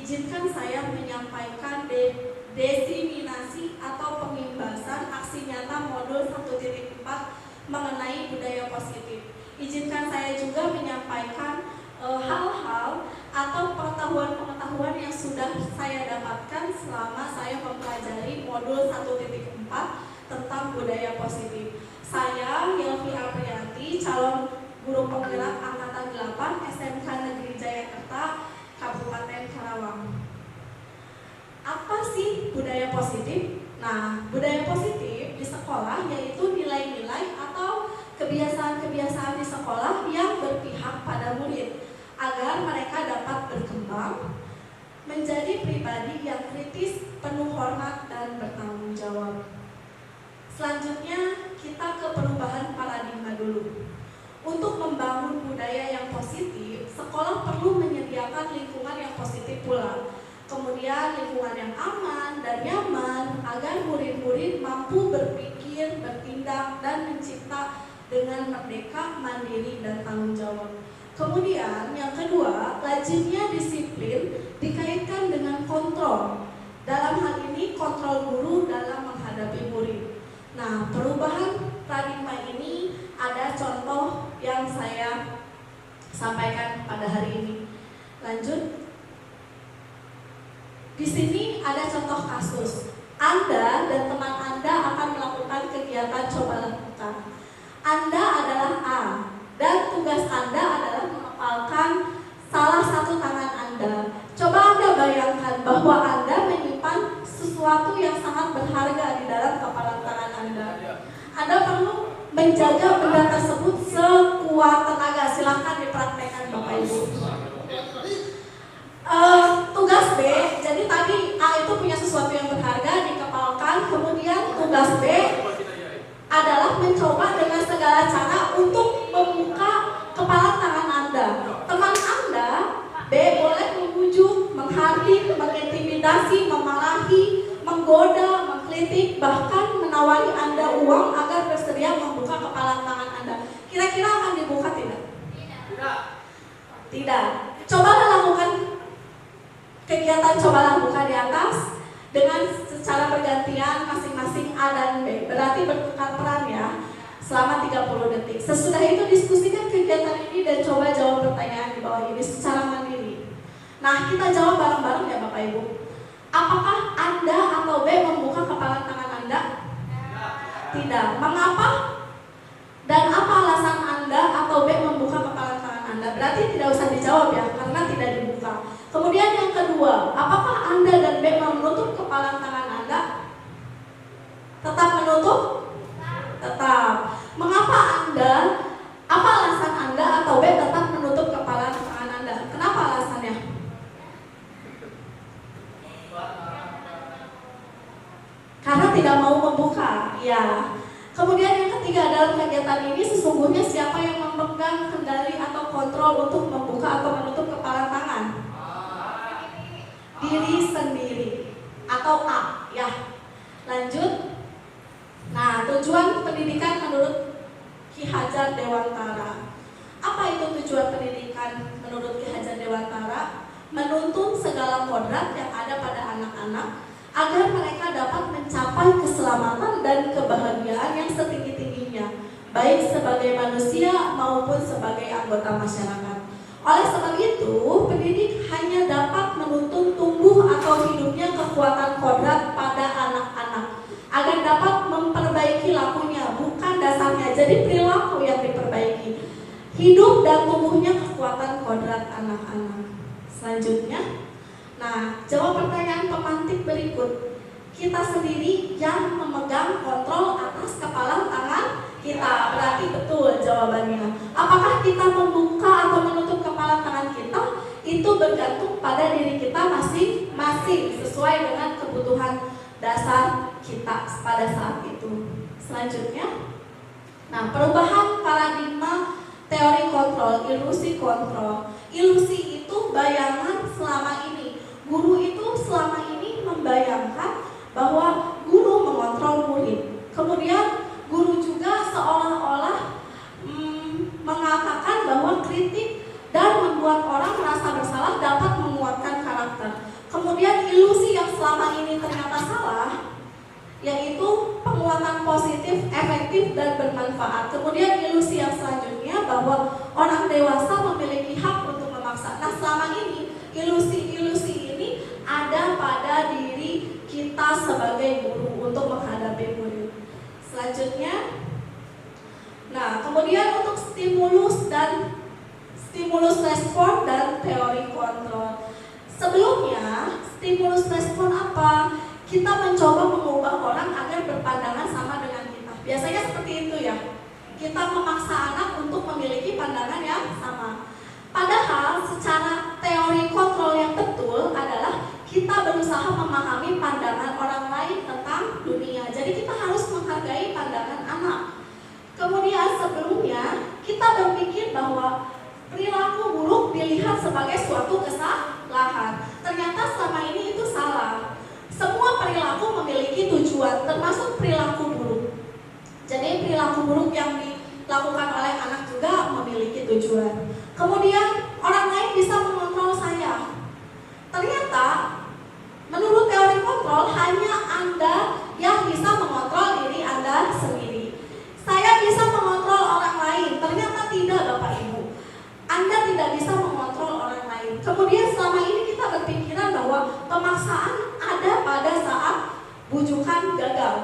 Izinkan saya menyampaikan diseminasi atau pengimbasan aksi nyata modul 1.4 mengenai budaya positif. Izinkan saya juga menyampaikan hal-hal atau pengetahuan-pengetahuan yang sudah saya dapatkan selama saya mempelajari modul 1.4 tentang budaya positif. Saya Yelvi Aprianti, calon guru penggerak angkatan 8 SMK Negeri Jayakarta, Kabupaten Karawang. Apa sih budaya positif? Nah, budaya positif di sekolah yaitu nilai-nilai atau kebiasaan-kebiasaan di sekolah yang berpihak pada murid agar mereka dapat berkembang menjadi pribadi yang kritis, penuh hormat, dan bertanggung jawab. Selanjutnya kita ke perubahan paradigma dulu. Untuk membangun budaya yang positif, sekolah perlu menyediakan lingkungan yang positif pula. Kemudian lingkungan yang aman dan nyaman agar murid-murid mampu berpikir, bertindak, dan mencipta dengan merdeka, mandiri, dan tanggung jawab. Kemudian yang kedua, rajinnya disiplin dikaitkan dengan kontrol. Dalam hal ini kontrol guru dalam menghadapi murid. Nah, perubahan paradigma ini ada contoh yang saya sampaikan pada hari ini. Lanjut. Di sini ada contoh kasus. Anda dan teman Anda akan melakukan kegiatan coba lakukan. Anda adalah A dan tugas Anda adalah menghafalkan salah satu tangan Anda. Coba Anda bayangkan bahwa Anda menyimpan sesuatu yang sangat berharga di dalam kepalan tangan Anda. Anda perlu menjaga benda tersebut sekuat tenaga. Silahkan dipraktekkan Bapak Ibu. Tugas B, jadi tadi A itu punya sesuatu yang berharga dikepalkan. Kemudian tugas B adalah mencoba dengan segala cara untuk membuka kepala tangan Anda. Teman Anda B boleh membujuk, menghardik, mengintimidasi, memarahi, menggoda, mengkritik, bahkan menawari Anda uang agar bersedia membuka kepala tangan Anda. Kira-kira akan dibuka tidak? Tidak. Cobalah lakukan kegiatan cobalah buka di atas dengan secara bergantian masing-masing A dan B. Berarti bertukar peran ya selama 30 detik. Sesudah itu diskusikan kegiatan ini dan coba jawab pertanyaan di bawah ini secara mandiri. Nah, kita jawab bareng-bareng ya Bapak Ibu. Apakah Anda atau B membuka kepala tangan Anda? Tidak. Mengapa? Dan apa alasan Anda atau B membuka kepala tangan Anda? Berarti tidak usah dijawab ya, karena tidak dibuka. Kemudian yang kedua, apakah Anda dan B menutup kepala tangan Anda? Tetap menutup? Tetap. Mengapa Anda, apa alasan Anda atau B tetap menutup kepala tangan Anda? Kenapa alasannya? Karena tidak mau membuka, ya. Kemudian yang ketiga, dalam kegiatan ini sesungguhnya siapa yang memegang kendali atau kontrol untuk membuka atau menutup kepala tangan? Diri sendiri atau A, ya. Lanjut. Nah, tujuan pendidikan menurut Ki Hajar Dewantara. Apa itu tujuan pendidikan menurut Ki Hajar Dewantara? Menuntun segala kodrat yang ada pada anak-anak agar mereka dapat mencapai keselamatan dan kebahagiaan yang setinggi-tingginya, baik sebagai manusia maupun sebagai anggota masyarakat. Oleh sebab itu, pendidik hanya dapat menuntun tumbuh atau hidupnya kekuatan kodrat pada anak-anak agar dapat memperbaiki lakunya, bukan dasarnya. Jadi perilaku yang diperbaiki, hidup dan tumbuhnya kekuatan kodrat anak-anak. Selanjutnya, nah, jawab pertanyaan pemantik berikut. Kita sendiri yang memegang kontrol atas kepala tangan kita. Berarti betul jawabannya. Apakah kita membuka atau menutup kepala tangan kita? Itu bergantung pada diri kita masing-masing sesuai dengan kebutuhan dasar kita pada saat itu. Selanjutnya, nah, perubahan paradigma teori kontrol, ilusi kontrol. Ilusi itu bayangan selama ini. Guru itu selama ini membayangkan bahwa guru mengontrol murid. Kemudian guru juga seolah-olah mengatakan bahwa kritik dan membuat orang merasa bersalah dapat menguatkan karakter. ini ternyata salah, yaitu penguatan positif, efektif, dan bermanfaat. Kemudian ilusi yang selanjutnya bahwa orang dewasa memiliki hak untuk memaksa. Nah, selama ini ilusi-ilusi ini ada pada diri kita sebagai guru untuk menghadapi murid. Selanjutnya, nah kemudian untuk stimulus respon dan teori kontrol. Sebelumnya, stimulus respon apa? Kita mencoba mengubah orang agar berpandangan sama dengan kita. Biasanya seperti itu ya. Kita memaksa anak untuk memiliki pandangan yang sama. Padahal secara teori kontrol yang betul adalah kita berusaha memahami pandangan orang lain tentang dunia. Jadi kita harus menghargai pandangan anak. Kemudian sebelumnya kita berpikir bahwa perilaku buruk dilihat sebagai suatu kesalahan. Ternyata selama ini itu salah. Semua perilaku memiliki tujuan, termasuk perilaku buruk. Jadi perilaku buruk yang dilakukan oleh anak juga memiliki tujuan. Kemudian orang lain bisa mengontrol saya. Ternyata menurut teori kontrol hanya Anda yang bisa mengontrol diri Anda sendiri. Saya bisa mengontrol orang lain, ternyata tidak Bapak Ibu. Anda tidak bisa mengontrol orang lain. Kemudian selama ini kita berpikiran bahwa pemaksaan ada pada saat bujukan gagal.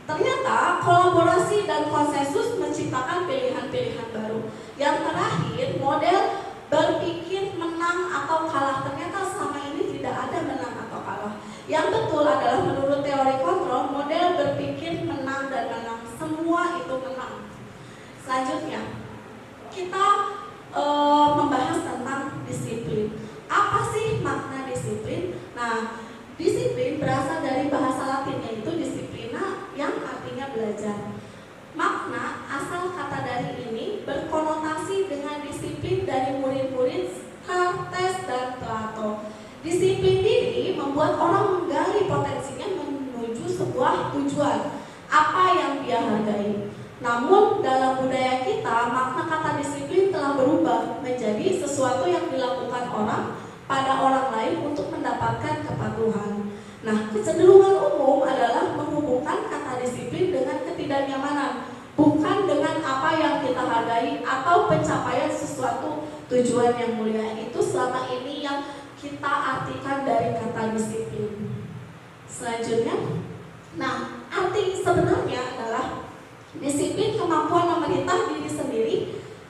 Ternyata kolaborasi dan konsensus menciptakan pilihan-pilihan baru. Yang terakhir, model berpikir menang atau kalah. Ternyata selama ini tidak ada menang atau kalah. Yang betul adalah menurut teori kontrol, model berpikir menang dan menang. Semua itu menang. Selanjutnya, kita membahas tentang disiplin. Apa sih makna disiplin? Nah, disiplin berasal dari bahasa Latinnya itu disiplina yang artinya belajar. Makna asal kata dari ini berkonotasi dengan disiplin dari murid-murid Sokrates dan Plato. Disiplin diri membuat orang menggali potensinya menuju sebuah tujuan, apa yang dia hargai. Namun dalam budaya kita, makna kata disiplin telah berubah menjadi sesuatu yang dilakukan orang pada orang lain untuk mendapatkan kepatuhan. Nah, kecenderungan umum adalah menghubungkan kata disiplin dengan ketidaknyamanan, bukan dengan apa yang kita hargai atau pencapaian sesuatu tujuan yang mulia. Itu selama ini yang kita artikan dari kata disiplin. Selanjutnya, nah, arti sebenarnya adalah disiplin kemampuan memerintah diri sendiri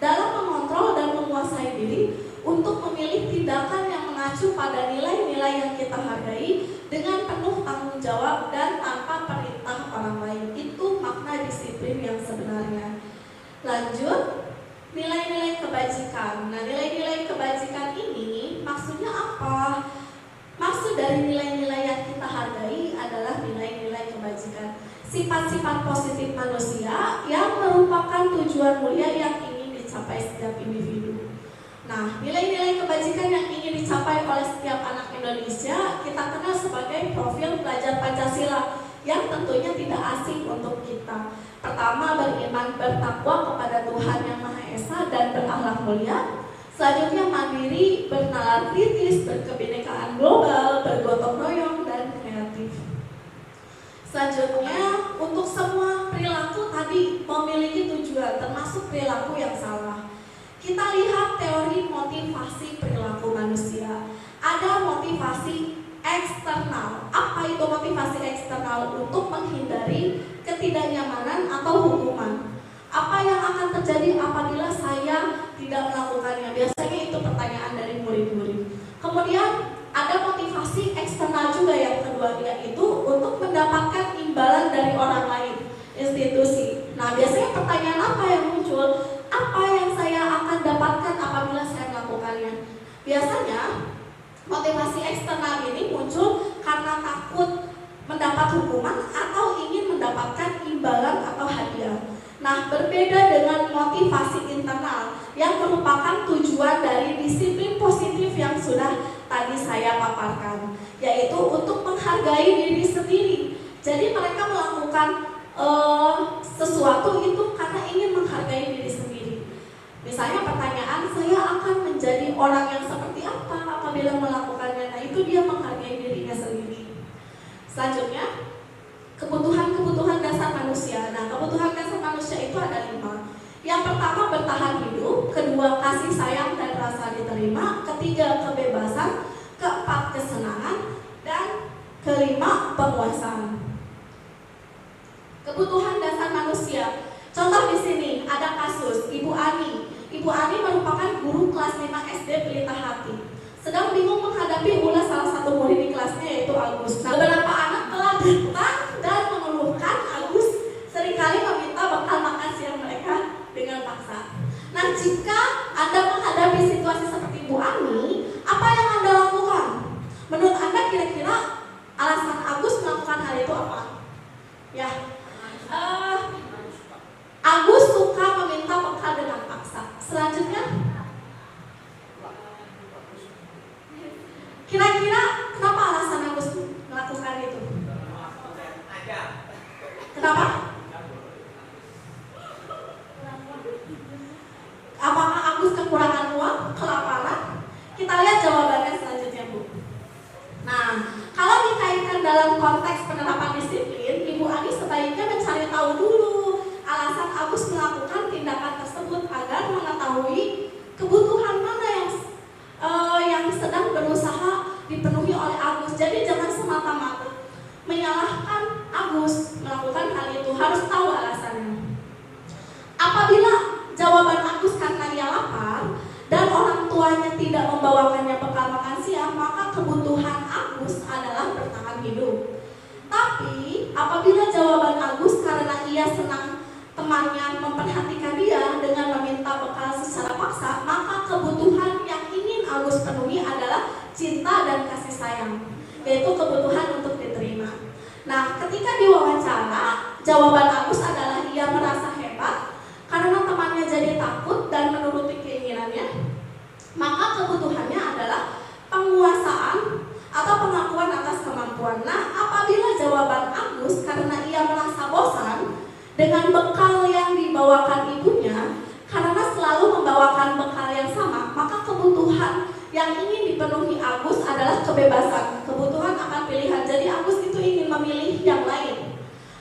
dalam mengontrol dan menguasai diri untuk memilih tindakan yang mengacu pada nilai-nilai yang kita hargai dengan penuh tanggung jawab dan tanpa perintah orang lain. Itu makna disiplin yang sebenarnya. Lanjut, nilai-nilai kebajikan. Nah, nilai-nilai kebajikan ini maksudnya apa? Maksud dari nilai-nilai yang kita hargai adalah nilai-nilai kebajikan. Sifat-sifat positif manusia yang merupakan tujuan mulia yang ingin dicapai setiap individu. Nah, nilai-nilai kebajikan yang ingin dicapai oleh setiap anak Indonesia kita kenal sebagai profil pelajar Pancasila yang tentunya tidak asing untuk kita. Pertama, beriman bertakwa kepada Tuhan Yang Maha Esa dan berakhlak mulia. Selanjutnya, mandiri, bernalar kritis, berkebinekaan global, bergotong royong, dan kreatif. Selanjutnya, untuk semua perilaku tadi memiliki tujuan, termasuk perilaku yang salah. Kita lihat teori motivasi perilaku manusia. Ada motivasi eksternal. Apa itu motivasi eksternal? Untuk menghindari ketidaknyamanan atau hukuman. Apa yang akan terjadi apabila saya tidak melakukannya? Biasanya itu pertanyaan dari murid-murid. Kemudian ada motivasi eksternal juga yang kedua, yaitu untuk mendapatkan imbalan dari orang lain, institusi. Nah, biasanya pertanyaan apa yang muncul? Apa yang saya akan dapatkan apabila saya melakukannya? Biasanya motivasi eksternal ini muncul karena takut mendapat hukuman atau ingin mendapatkan imbalan atau hadiah. Nah, berbeda dengan motivasi internal yang merupakan tujuan dari disiplin positif yang sudah tadi saya paparkan, yaitu untuk menghargai diri sendiri. Jadi mereka melakukan sesuatu itu karena ingin menghargai diri sendiri. Misalnya pertanyaan, saya akan menjadi orang yang seperti apa apabila melakukannya? Nah, itu dia menghargai dirinya sendiri. Selanjutnya, kebutuhan-kebutuhan dasar manusia. Nah, kebutuhan dasar manusia itu ada 5. Yang pertama, bertahan hidup. Kedua, kasih sayang dan rasa diterima. Ketiga, kebebasan. Keempat, kesenangan. Dan kelima, penguasaan. Kebutuhan dasar manusia. Contoh di sini ada kasus Ibu Ani. Ibu Ani merupakan guru kelas 5 SD Pelita Hati. Sedang bingung menghadapi ulas salah satu murid di kelasnya, yaitu Agus. Nah, beberapa anak telah datang dan mengeluhkan Agus seringkali meminta bekal makan siang mereka dengan paksa. Nah, jika Anda menghadapi situasi seperti Bu Ani, apa yang Anda lakukan? Menurut Anda kira-kira alasan Agus melakukan hal itu apa? Ya, Agus suka meminta bekal dengan paksa. Selanjutnya, kira-kira kenapa alasan Agus melakukan itu? Kenapa? Apakah Agus kekurangan uang, kelaparan? Kita lihat jawabannya selanjutnya, Bu. Nah, kalau dikaitkan dalam konteks penerapan disiplin, Ibu Ani sebaiknya mencari tahu dulu alasan Agus melakukan tindakan tersebut agar mengetahui kebutuhan mana yang sedang berusaha dipenuhi oleh Agus. Jadi jangan semata-mata menyalahkan Agus melakukan hal itu, harus tahu alasannya. Apabila jawaban Agus karena ia lapar dan orang tuanya tidak membawakannya bekal makan siang, maka kebutuhan Agus adalah bertahan hidup. Tapi apabila jawaban Agus karena ia senang temannya memperhatikan dia dengan meminta bekal secara paksa, maka kebutuhan yang ingin Agus penuhi adalah cinta dan kasih sayang, yaitu kebutuhan untuk diterima. Nah, ketika diwawancara, jawaban Agus adalah ia merasa hebat karena temannya jadi takut dan menuruti keinginannya, maka kebutuhannya adalah penguasaan atau pengakuan atas kemampuan. Nah, apabila jawaban Agus karena ia merasa bosan dengan bekal yang dibawakan ibunya, karena selalu membawakan bekal yang sama, maka kebutuhan yang ingin dipenuhi Agus adalah kebebasan. Kebutuhan akan pilihan. Jadi Agus itu ingin memilih yang lain.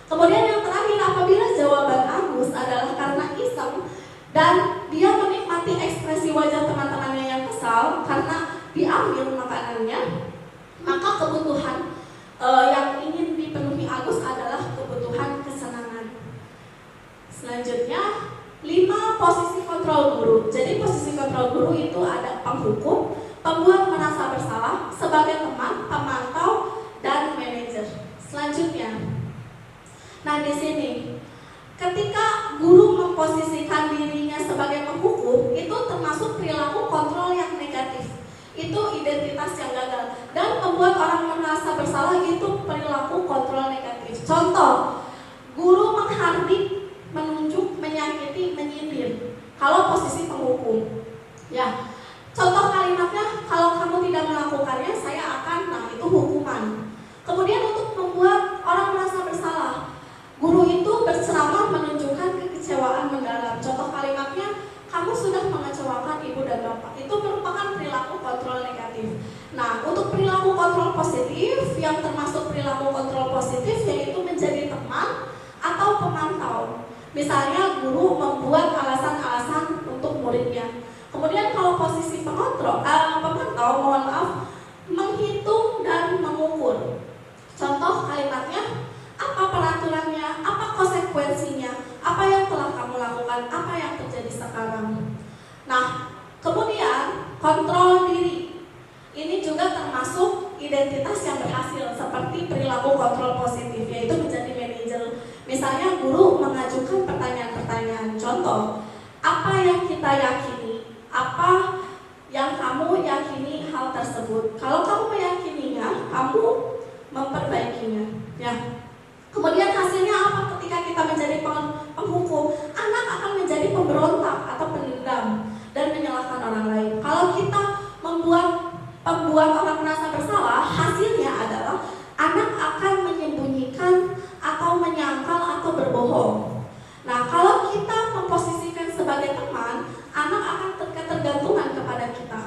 Kemudian yang terakhir, apabila jawaban Agus adalah karena iseng dan dia menikmati ekspresi wajah teman-temannya yang kesal karena diambil makanannya, maka kebutuhan yang ingin dipenuhi Agus adalah kebutuhan kesenangan. Selanjutnya, 5 posisi kontrol guru. Jadi posisi kontrol guru itu ada penghukum, pembuat merasa bersalah, sebagai teman, pemantau, dan manajer. Selanjutnya, nah di sini, ketika guru memposisikan dirinya sebagai penghukum, itu termasuk perilaku kontrol yang negatif. Itu identitas yang gagal. Dan membuat orang merasa bersalah itu perilaku kontrol negatif. Contoh, guru menghardik, menunjuk, menyakiti, menyindir. Kalau posisi penghukum, ya. Contoh kalimatnya, kalau kamu tidak melakukannya, saya akan, nah itu hukuman. Kemudian untuk membuat orang merasa bersalah, guru itu berceramah menunjukkan kekecewaan mendalam. Contoh kalimatnya, kamu sudah mengecewakan ibu dan bapak. Itu merupakan perilaku kontrol negatif. Nah, untuk perilaku kontrol positif, yang termasuk perilaku kontrol positif yaitu menjadi teman atau pemantau. Misalnya guru membuat alasan-alasan untuk muridnya. Kemudian kalau posisi pemantau, mohon maaf, menghitung dan mengukur. Contoh kalimatnya, apa peraturannya, apa konsekuensinya, apa yang telah kamu lakukan, apa yang terjadi sekarang. Nah, kemudian kontrol diri. Ini juga termasuk identitas yang berhasil, seperti perilaku kontrol positif, yaitu menjadi manajer. Misalnya guru mengajukan pertanyaan-pertanyaan. Contoh, apa yang kita yakini? Apa yang kamu yakini hal tersebut? Kalau kamu meyakininya, kamu memperbaikinya. Ya. Kemudian hasilnya apa ketika kita menjadi penghukum? Anak akan menjadi pemberontak atau pendendam dan menyalahkan orang lain. Kalau kita membuat orang merasa bersalah, hasilnya adalah anak akan menyembunyikan atau menyangkal atau berbohong. Nah, kalau kita memposisikan sebagai teman, anak akan ketergantungan kepada kita.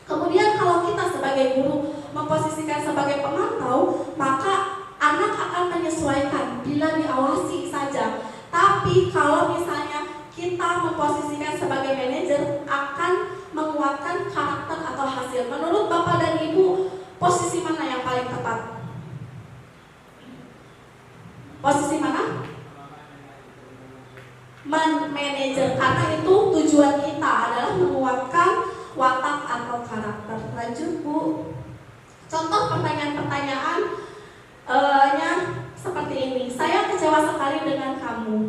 Kemudian kalau kita sebagai guru memposisikan sebagai pemantau, maka menyesuaikan bila diawasi saja. Tapi kalau misalnya kita memposisikan sebagai manajer akan menguatkan karakter atau hasil. Menurut Bapak dan Ibu, posisi mana yang paling tepat? Posisi mana? Manajer, karena itu tujuan kita adalah menguatkan watak atau karakter. Lanjut Bu. Contoh pertanyaan-pertanyaan nya seperti ini. Saya kecewa sekali dengan kamu.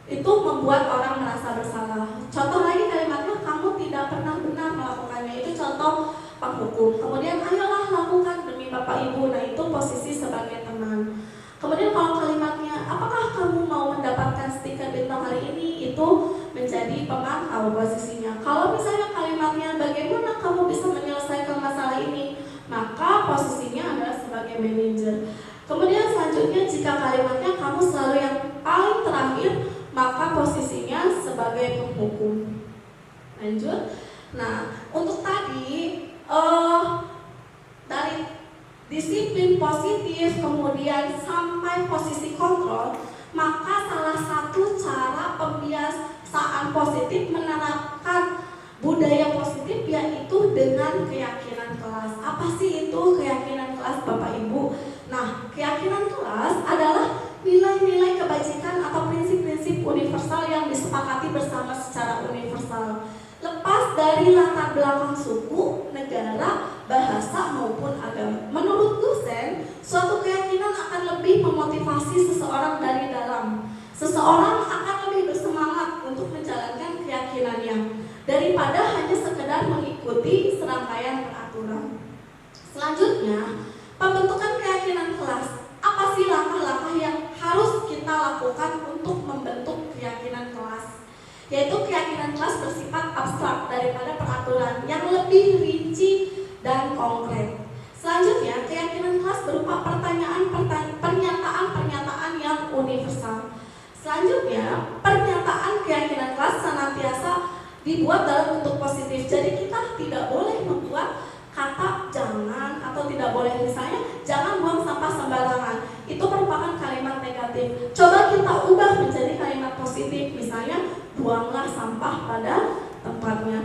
Itu membuat orang merasa bersalah. Contoh lagi kalimatnya, kamu tidak pernah benar melakukannya. Itu contoh penghukum. Kemudian ayolah lakukan demi Bapak Ibu. Nah itu posisi sebagai teman. Kemudian kalau kalimatnya, apakah kamu mau mendapatkan stiker bintang hari ini? Itu menjadi pemantau posisinya. Kalau misalnya kalimatnya, bagaimana kamu bisa menyelesaikan masalah ini? Maka posisinya adalah sebagai manajer. Kemudian selanjutnya, jika kalimatnya kamu selalu yang paling terakhir, maka posisinya sebagai penghukum. Lanjut. Nah, untuk tadi dari disiplin positif kemudian sampai posisi kontrol, maka salah satu cara pembiasaan positif menerapkan budaya positif yaitu dengan keyakinan kelas. Apa sih itu keyakinan kelas Bapak Ibu? Nah, keyakinan kelas adalah nilai-nilai kebajikan atau prinsip-prinsip universal yang disepakati bersama secara universal, lepas dari latar belakang suku, negara, bahasa maupun agama. Menurut dosen, suatu keyakinan akan lebih memotivasi seseorang dari dalam. Seseorang akan lebih bersemangat untuk menjalankan keyakinannya daripada hanya sekedar mengikuti serangkaian peraturan. Selanjutnya, pembentukan keyakinan kelas. Apa sih langkah-langkah yang harus kita lakukan untuk membentuk keyakinan kelas? Yaitu keyakinan kelas bersifat abstrak daripada peraturan yang lebih rinci dan konkret. Selanjutnya, keyakinan kelas berupa pernyataan-pernyataan yang universal. Selanjutnya, pernyataan keyakinan kelas senantiasa dibuat dalam bentuk positif. Jadi kita tidak boleh membuat kata jangan atau tidak boleh, misalnya jangan buang sampah sembarangan. Itu merupakan kalimat negatif. Coba kita ubah menjadi kalimat positif, misalnya buanglah sampah pada tempatnya.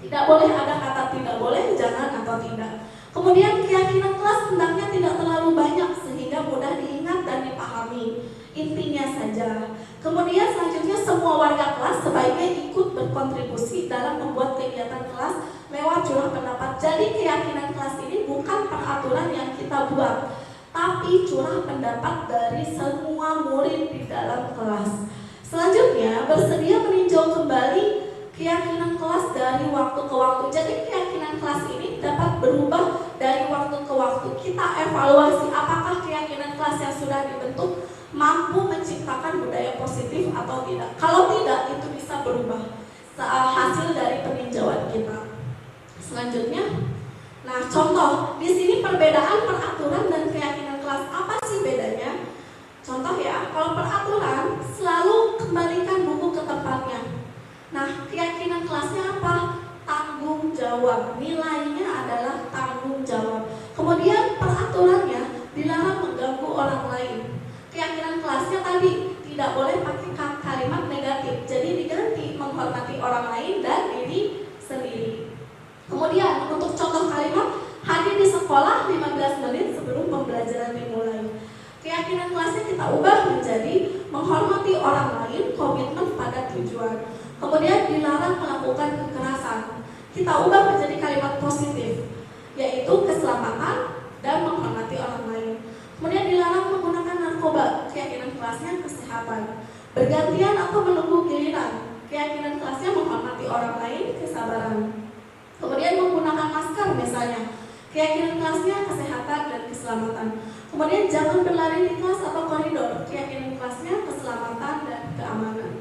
Tidak boleh ada kata tidak boleh, jangan atau tidak. Kemudian keyakinan kelas hendaknya tidak terlalu banyak sehingga mudah diingat dan dipahami. Intinya saja. Kemudian selanjutnya semua warga kelas sebaiknya ikut berkontribusi dalam membuat kegiatan kelas lewat curah pendapat. Jadi keyakinan kelas ini bukan peraturan yang kita buat, tapi curah pendapat dari semua murid di dalam kelas. Selanjutnya, bersedia meninjau kembali keyakinan kelas dari waktu ke waktu. Jadi keyakinan kelas ini dapat berubah dari waktu ke waktu. Kita evaluasi apakah keyakinan kelas yang sudah dibentuk mampu menciptakan budaya positif atau tidak. Kalau tidak, itu bisa berubah hasil dari peninjauan kita. Selanjutnya, nah contoh di sini perbedaan peraturan dan keyakinan kelas. Apa sih bedanya? Contoh ya, kalau peraturan selalu kembalikan buku ke tempatnya. Nah, keyakinan kelasnya apa? Tanggung jawab. Nilainya adalah tanggung jawab. Kemudian peraturannya dilarang mengganggu orang lain. Keyakinan kelasnya tadi tidak boleh pakai kalimat negatif. Jadi diganti menghormati orang lain dan diri sendiri. Kemudian untuk contoh kalimat, hadir di sekolah 15 menit sebelum pembelajaran dimulai. Keyakinan kelasnya kita ubah menjadi menghormati orang lain, komitmen pada tujuan. Kemudian dilarang melakukan kekerasan. Kita ubah menjadi kalimat positif, yaitu keselamatan dan menghormati orang lain. Kemudian dilarang menggunakan narkoba. Keyakinan kelasnya kesehatan. Bergantian atau menunggu giliran. Keyakinan kelasnya menghormati orang lain, kesabaran. Kemudian menggunakan masker misalnya. Keyakinan kelasnya kesehatan dan keselamatan. Kemudian jangan berlari di kelas atau koridor. Keyakinan kelasnya keselamatan dan keamanan.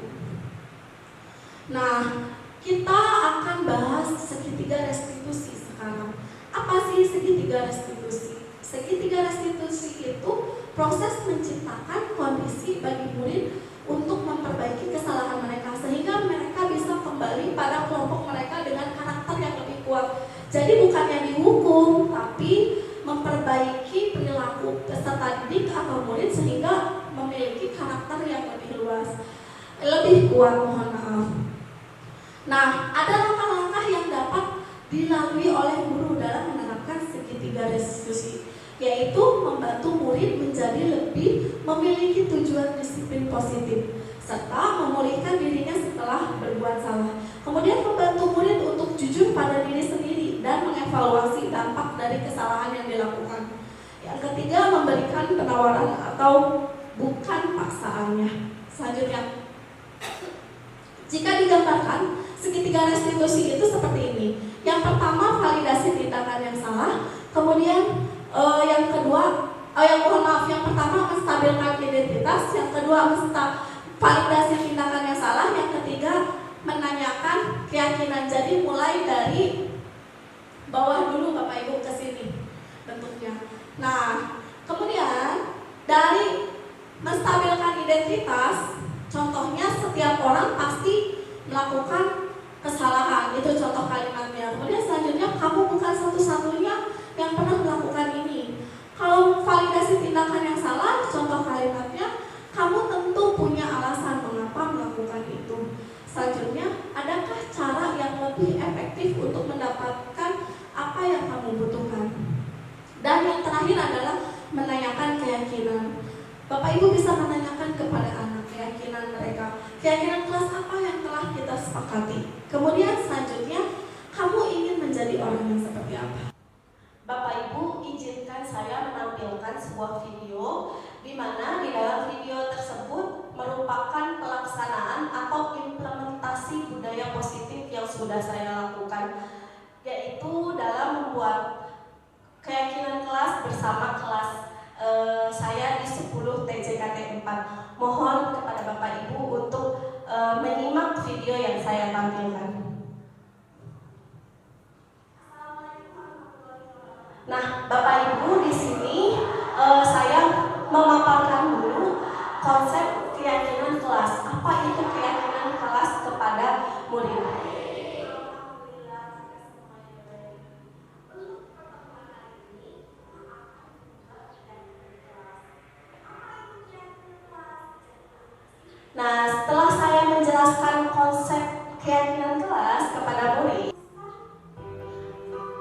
Nah, kita akan bahas segitiga restitusi sekarang. Apa sih segitiga restitusi? Segitiga restitusi itu proses menciptakan kondisi bagi murid untuk memperbaiki kesalahan mereka sehingga mereka bisa kembali pada kelompok mereka dengan karakter yang lebih kuat. Jadi bukannya dihukum, tapi memperbaiki perilaku perilaku peserta didik atau murid sehingga memiliki karakter yang lebih luas, lebih kuat, mohon maaf. Nah, ada langkah-langkah yang dapat dilalui oleh guru dalam menerapkan segitiga restitusi, yaitu membantu murid menjadi lebih memiliki tujuan disiplin positif serta memulihkan dirinya setelah berbuat salah. Kemudian membantu murid untuk jujur pada diri sendiri dan mengevaluasi dampak dari kesalahan yang dilakukan. Yang ketiga, memberikan penawaran atau bukan paksaannya. Selanjutnya, jika digambarkan, segitiga restitusi itu seperti ini. Yang pertama, validasi tindakan yang salah. Kemudian yang kedua, yang pertama menstabilkan identitas. Yang kedua, validasi tindakan yang salah. Yang ketiga, menanyakan keyakinan. Jadi mulai dari bawah dulu Bapak Ibu ke sini bentuknya. Nah, kemudian dari menstabilkan identitas, contohnya setiap orang pasti melakukan kesalahan, itu contoh kalimatnya. Kemudian selanjutnya, kamu bukan satu-satunya yang pernah melakukan ini. Kalau validasi tindakan yang salah, contoh kalimatnya, kamu tentu punya alasan mengapa melakukan itu. Selanjutnya, adakah cara yang lebih efektif untuk mendapatkan apa yang kamu butuhkan? Dan yang terakhir adalah menanyakan keyakinan. Bapak Ibu bisa menanyakan kepada anak keyakinan mereka. Keyakinan kelas apa yang telah kita sepakati? Kemudian selanjutnya, kamu ingin menjadi orang yang seperti apa? Bapak Ibu, izinkan saya menampilkan sebuah video di mana di dalam video tersebut merupakan pelaksanaan atau implementasi budaya positif yang sudah saya lakukan, yaitu dalam membuat keyakinan kelas bersama kelas saya di 10 TJKT 4. Mohon kepada Bapak Ibu untuk menyimak video yang saya tampilkan. Nah, Bapak Ibu, di sini saya memaparkan dulu konsep keyakinan kelas. Apa itu keyakinan kelas kepada murid? Nah, setelah saya menjelaskan konsep keyakinan kelas kepada murid,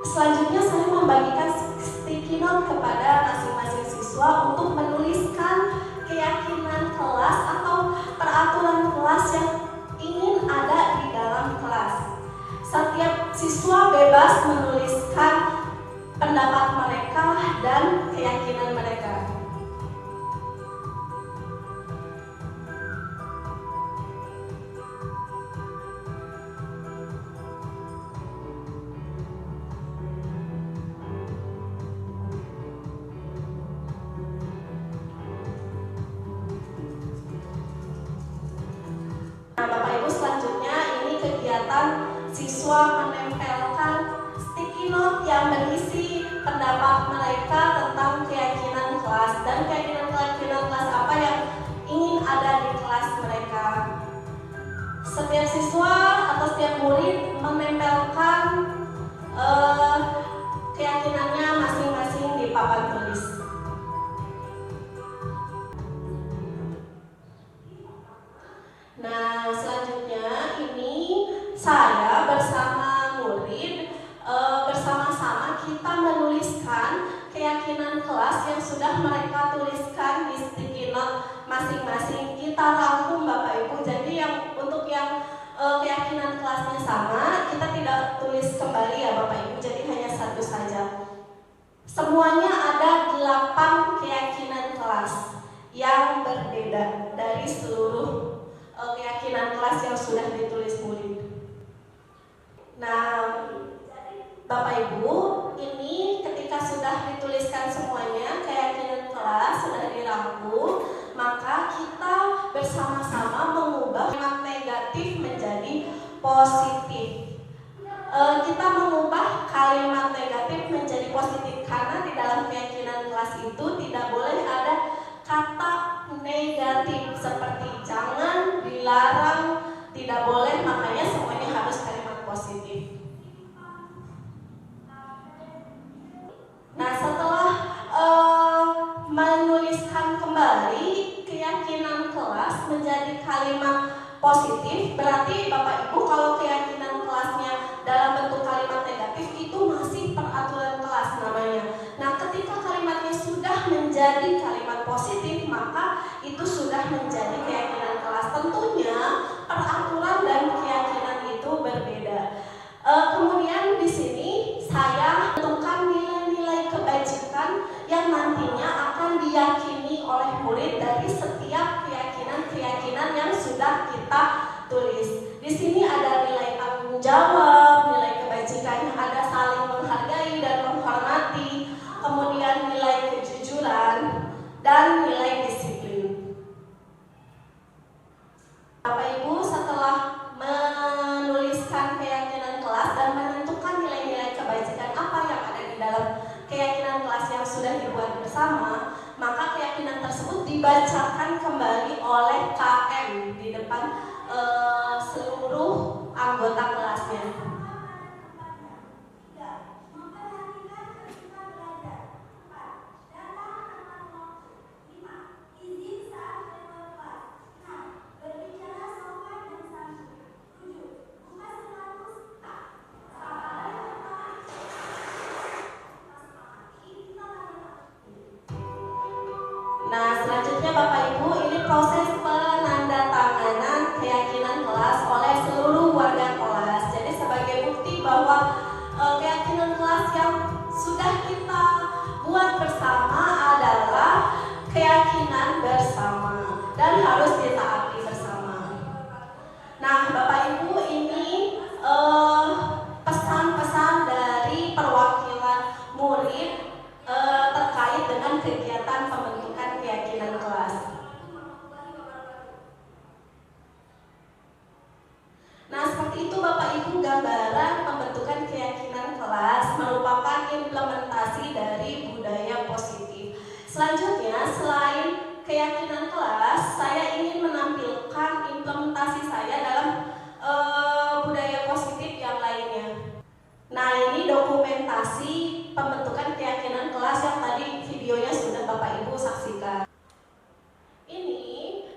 selanjutnya saya membagikan sticky note kepada masing-masing siswa untuk menuliskan keyakinan kelas atau peraturan kelas yang ingin ada di dalam kelas. Setiap siswa bebas menuliskan pendapat mereka dan keyakinan mereka. Nah, Bapak Ibu, selanjutnya ini kegiatan siswa menempelkan sticky note yang berisi pendapat mereka tentang keyakinan kelas dan keyakinan kelas apa yang ingin ada di kelas mereka. Setiap siswa atau setiap murid menempelkan keyakinannya masing-masing di papan tulis. Nah, selanjutnya ini saya bersama murid bersama-sama kita menuliskan keyakinan kelas yang sudah mereka tuliskan di sticky note masing-masing. Kita rangkum Bapak Ibu. Jadi yang untuk yang keyakinan kelasnya sama, kita tidak tulis kembali ya Bapak Ibu. Jadi hanya satu saja. Semuanya ada 8 keyakinan kelas yang berbeda dari seluruh keyakinan kelas yang sudah ditulis murid. Nah, Bapak Ibu, ini ketika sudah dituliskan semuanya, keyakinan kelas sudah dirangkum, maka kita bersama-sama mengubah kalimat negatif menjadi positif. Kita mengubah kalimat negatif menjadi positif karena di dalam keyakinan kelas itu tidak boleh ada kata negatif seperti jangan, dilarang, tidak boleh, makanya semuanya harus kalimat positif. Nah, setelah positif, berarti Bapak Ibu kalau keyakinan kelasnya dalam bentuk kalimat negatif itu masih peraturan kelas namanya. Nah, ketika kalimatnya sudah menjadi kalimat positif, maka itu sudah menjadi keyakinan kelas. Tentunya peraturan dan keyakinan itu berbeda. Kemudian di sini saya menentukan nilai-nilai kebajikan yang nantinya akan diyakini oleh murid dari setiap keyakinan yang sudah kita tulis. Di sini ada nilai tanggung jawab, nilai kebajikannya ada saling menghargai dan menghormati, kemudian nilai kejujuran dan nilai disiplin. Bapak Ibu setelah menuliskan keyakinan kelas dan menentukan nilai-nilai kebajikan apa yang ada di dalam keyakinan kelas yang sudah dibuat bersama, maka keyakinan tersebut dibacakan kembali oleh KM di depan seluruh anggota kelasnya. Nah, selanjutnya Bapak Ibu, ini proses penandatanganan keyakinan kelas oleh seluruh warga kelas. Jadi sebagai bukti bahwa keyakinan kelas yang sudah kita buat bersama adalah keyakinan bersama dan harus ditaati bersama. Nah, Bapak Ibu, ini pesan-pesan dari perwakilan murid terkait dengan kegiatan pembentukan keyakinan kelas. Nah, seperti itu Bapak Ibu gambaran pembentukan keyakinan kelas merupakan implementasi dari budaya positif. Selanjutnya, selain keyakinan kelas, saya ingin menampilkan implementasi saya dalam budaya positif yang lainnya. Nah, ini dokumentasi pembentukan keyakinan kelas yang tadi videonya sudah Bapak Ibu saksikan. Ini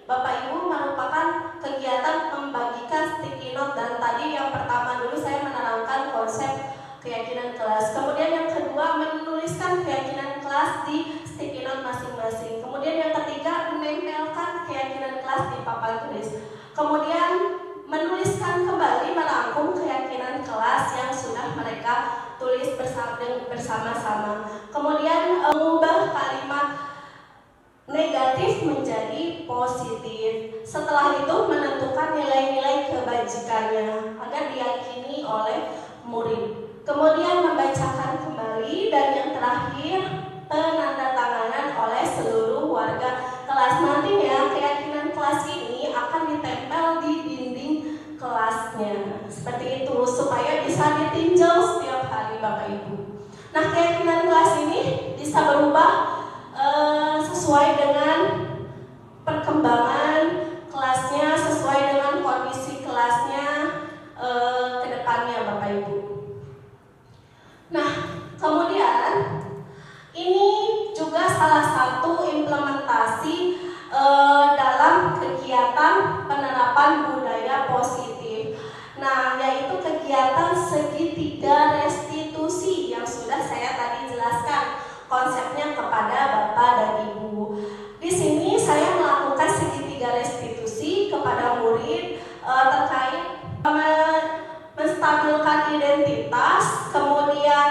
Bapak Ibu merupakan kegiatan membagikan sticky note, dan tadi yang pertama dulu saya menerangkan konsep keyakinan kelas. Kemudian yang kedua menuliskan keyakinan kelas di sticky note masing-masing. Kemudian yang ketiga menempelkan keyakinan kelas di papan tulis. Kemudian menuliskan kembali, merangkum keyakinan kelas yang sudah mereka tulis bersama-sama. Kemudian mengubah kalimat negatif menjadi positif. Setelah itu menentukan nilai-nilai kebajikannya agar diyakini oleh murid. Kemudian membacakan kembali, dan yang terakhir penandatanganan oleh seluruh warga kelas. Nantinya keyakinan kelas ini akan ditempel di dinding kelasnya seperti itu supaya bisa ditinjau setiap hari Bapak Ibu. Nah, keyakinan kelas ini bisa berubah sesuai dengan perkembangan kelasnya, sesuai dengan kondisi kelasnya ke depannya Bapak Ibu. Nah, kemudian ini juga salah satu implementasi dalam kegiatan penerapan budaya positif. Nah, yaitu kegiatan segitiga restitusi yang sudah saya tadi jelaskan konsepnya kepada Bapak dan Ibu. Di sini saya melakukan segitiga restitusi kepada murid terkait menstabilkan identitas, kemudian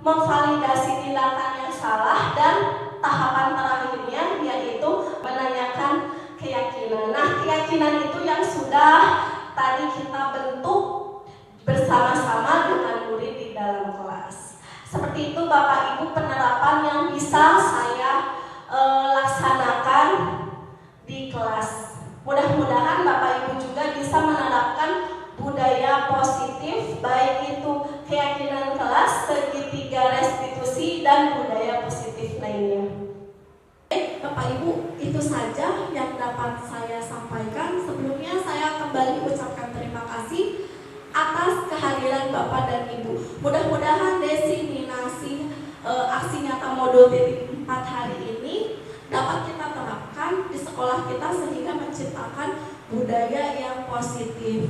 memvalidasi tindakan yang salah, dan tahapan terakhirnya yaitu menanyakan keyakinan. Nah, keyakinan itu yang sudah tadi kita bentuk bersama-sama dengan murid di dalam kelas. Seperti itu Bapak Ibu penerapan yang bisa saya laksanakan di kelas. Mudah-mudahan Bapak Ibu juga bisa menerapkan budaya positif, baik itu keyakinan kelas, segitiga restitusi, dan budaya positif lainnya. Bapak Ibu, itu saja yang dapat saya sampaikan. Sebelumnya saya kembali ucapkan terima kasih atas kehadiran Bapak dan Ibu. Mudah-mudahan diseminasi aksi nyata modul titik 4 hari ini dapat kita terapkan di sekolah kita sehingga menciptakan budaya yang positif.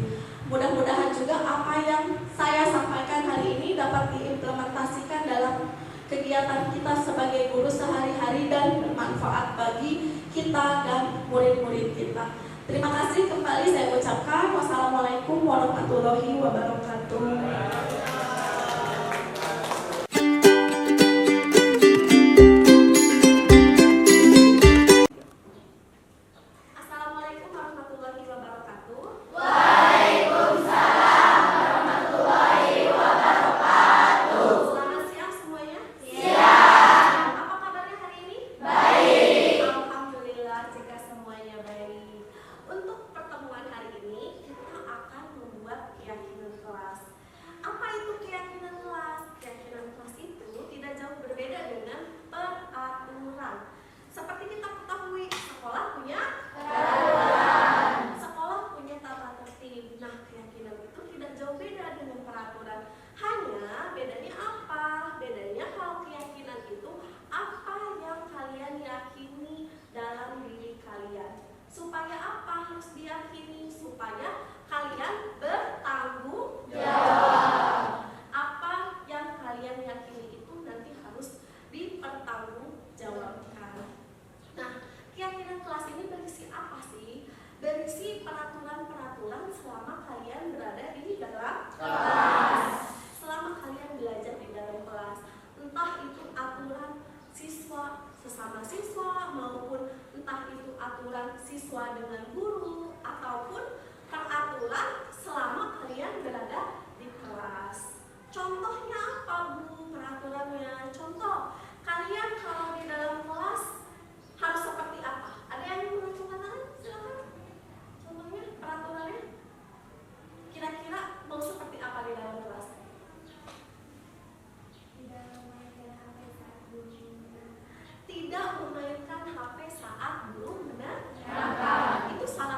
Mudah-mudahan juga apa yang saya sampaikan hari ini dapat diimplementasikan dalam kegiatan kita sebagai guru sehari-hari dan bermanfaat bagi kita dan murid-murid kita. Terima kasih kembali saya ucapkan. Wassalamualaikum warahmatullahi wabarakatuh. Siswa dengan guru ataupun peraturan selama kalian berada di kelas. Contohnya apa Bu peraturannya? Contoh, kalian kalau di dalam kelas harus seperti apa? Ada yang mengacungkan tangan? Silakan. Contohnya peraturannya kira-kira mau seperti apa di dalam kelas? Tidak memainkan HP saat guru mendengarkan. Itu salah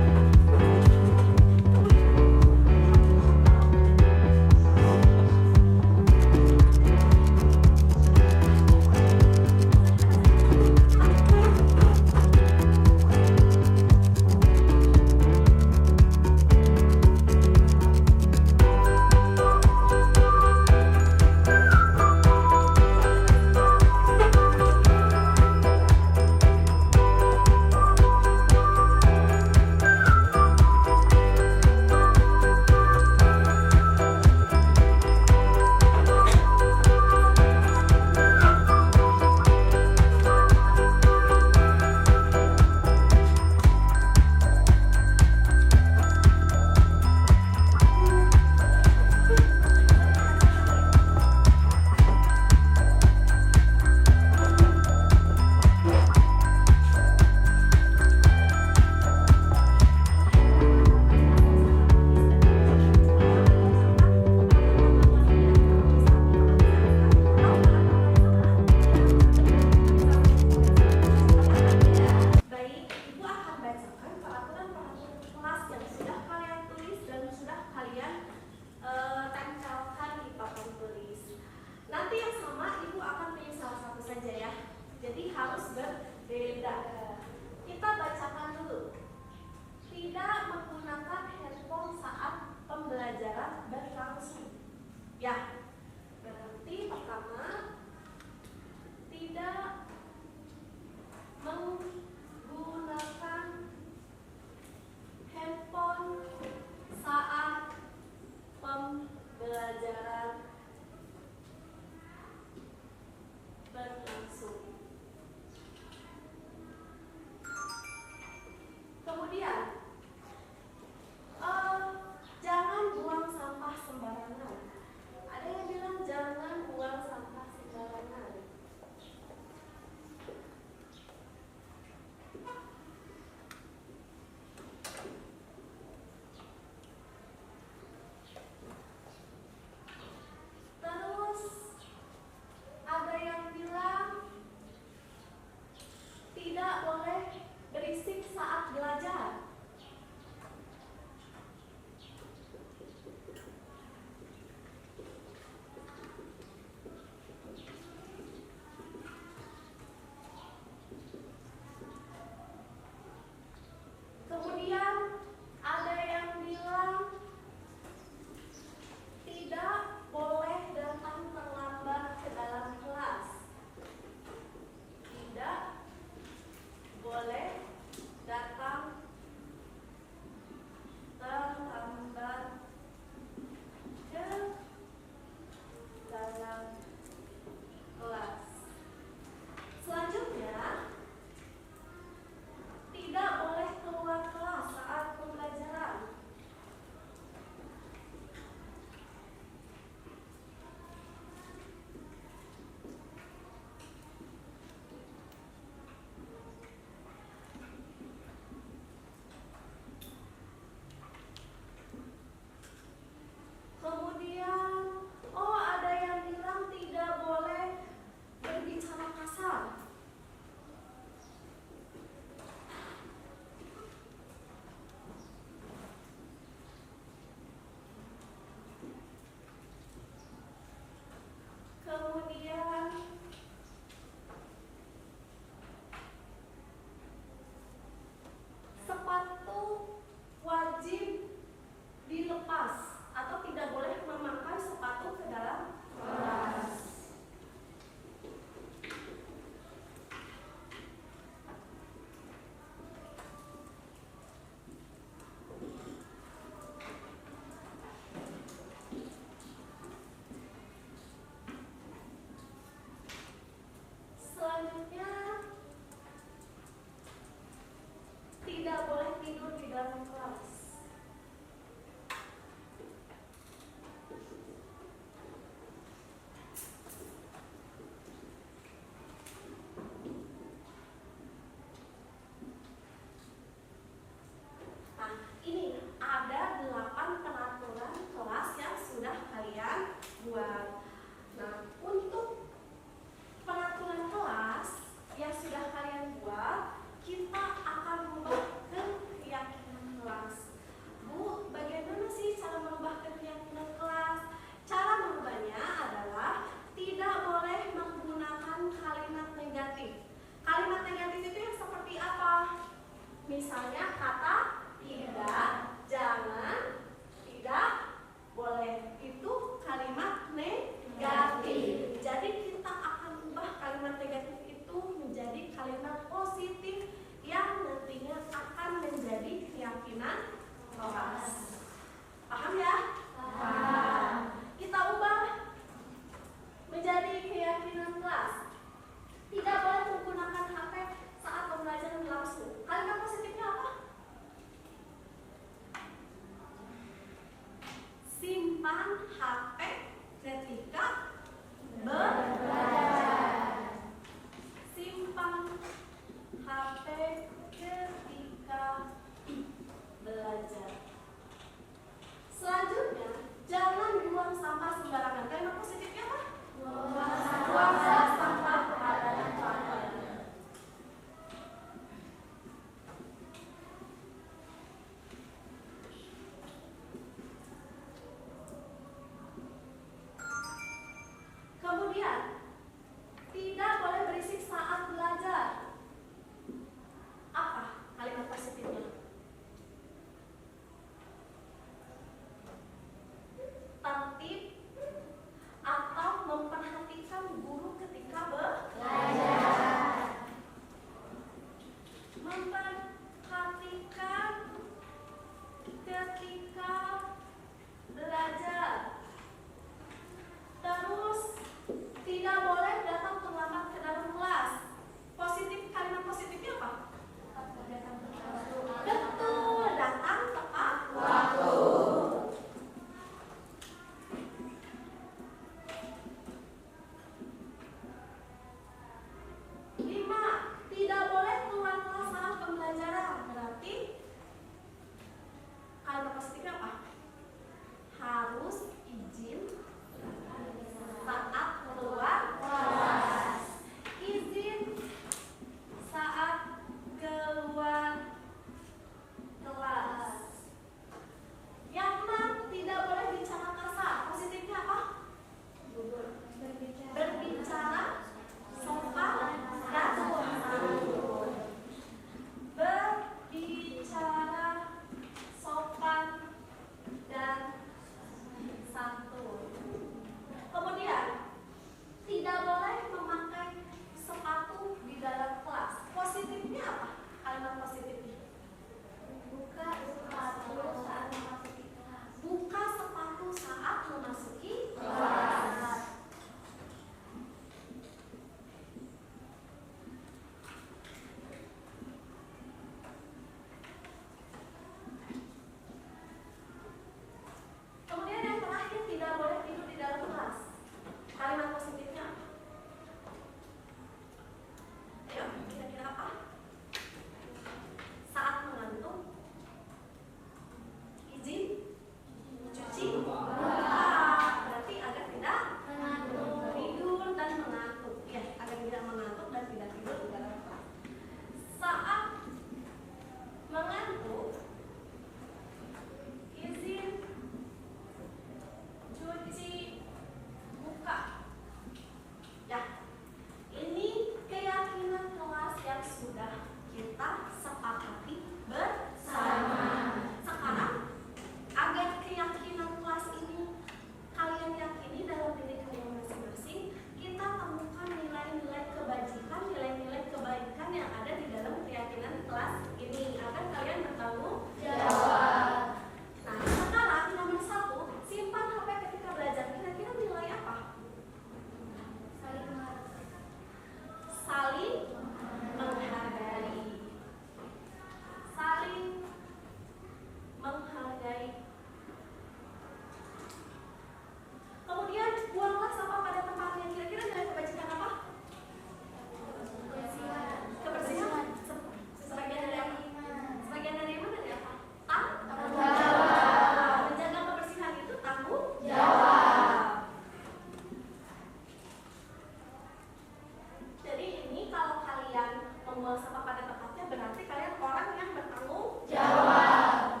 berarti kalian orang yang bertanggung Jawab.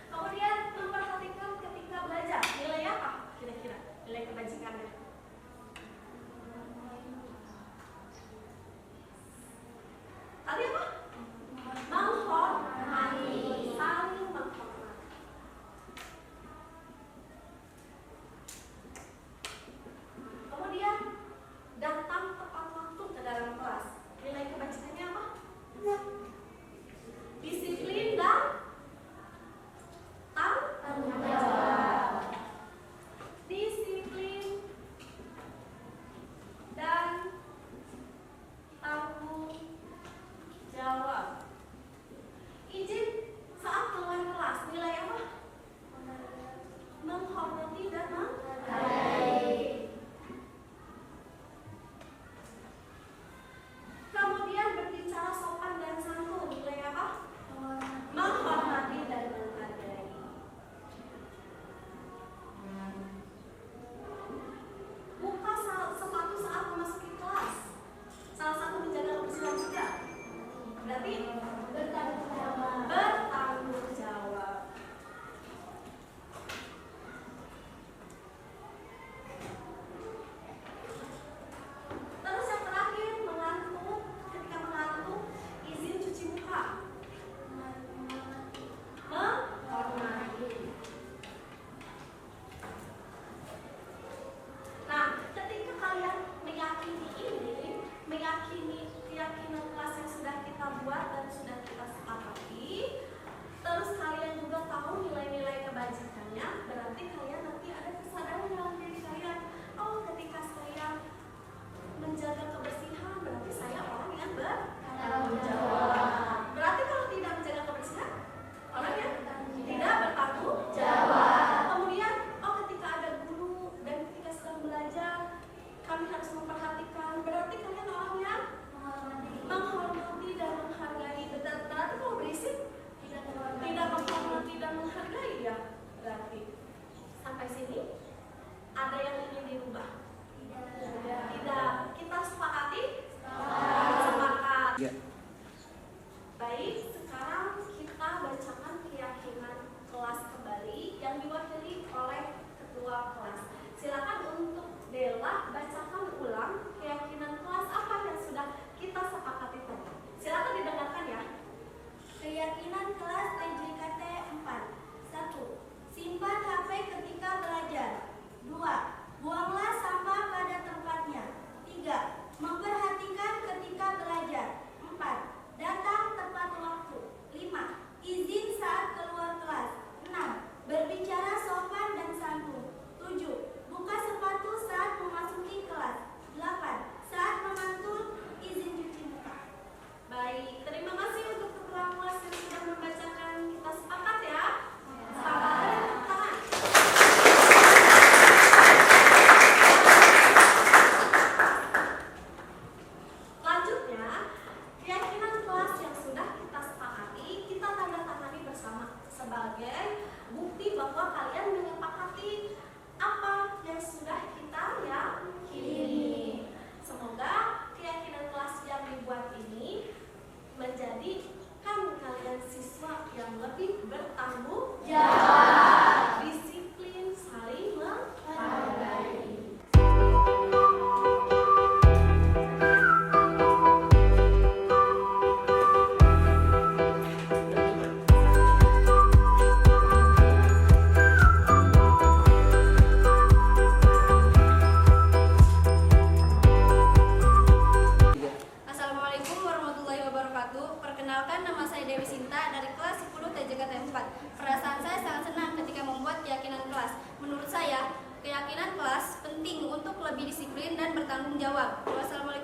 Kemudian memperhatikan ketika belajar. Nilai apa kira-kira? Nilai kebajikannya. Tadi apa? Menghormati, saling menghormati. Kemudian datang tepat waktu ke dalam kelas. Nilai kebajikannya apa? Disiplin dan tanggung jawab. Disiplin dan tanggung jawab. Izin saat keluar kelas. Nilai apa? Menghormati dan menghargai. Kemudian berbicara sopan dan santun. Nilai apa? Menghormati dan menghargai. Buka sepatu saat memasuki kelas. Salah satu menjaga kebersihan juga. Berarti bertanggung jawab. Bertanggung jawab. Terus yang terakhir, mengantuk. Ketika mengantuk, izin cuci muka. Menghormati. Nah, ketika kalian meyakini ini, meyakini keyakinan kelas yang sudah kita buat dan sudah kita sepakati, terus kalian juga tahu nilai-nilai kebajikannya, berarti kalian nanti ada kesadaran dalam diri kalian. Oh, ketika saya menjaga kebersihan, berarti saya orang yang bertanggung jawab. Berarti kalau tidak menjaga kebersihan, orang yang tidak bertanggung jawab. Kemudian, oh ketika ada guru dan ketika sedang belajar, kami harus memperhatikan. Berarti kalian orang yang menghormati dan menghargai. Berarti kalau berisik tidak menghormati dan menghargai ya. Berarti sampai sini ada yang ingin dirubah? Tidak. Kita sepakati? Sepakat. Baik, sekarang kita bacakan keyakinan kelas kembali yang diwakili oleh ketua kelas. Silakan untuk Dela bacakan ulang keyakinan kelas apa yang sudah kita sepakati tadi. Silakan didengarkan ya. Keyakinan kelas TJKT 4. 1. Simpan HP ketika belajar. 2. Buanglah sampah pada tempatnya. 3. Memperhatikan ketika belajar. 4. Datang tepat waktu. 5. Izin saat keluar kelas. 6. Berbicara sopan dan santun. 7. Buka sepatu saat memasuki kelas. 8. Saat memantul, izin cuci muka. Baik, terima kasih untuk ketua kelas yang sudah membacakan. Kita sepakat ya. Sepakat. Tepuk tangan. Selanjutnya, keyakinan kelas yang sudah kita sepakati, kita tanda tangani bersama sebagai bukti bahwa kalian menyepakati apa yang sudah kita yakini. Semoga keyakinan kelas yang dibuat ini menjadikan kalian siswa yang lebih bertanggung jawab, disiplin, saling menghargai. Assalamualaikum warahmatullahi wabarakatuh. Perkenalkan, nama saya Dewi Sinta dari kelas 10 TJKT 4. Perasaan saya sangat senang ketika membuat keyakinan kelas. Menurut saya, keyakinan kelas penting untuk lebih disiplin dan bertanggung jawab. Wassalamualaikum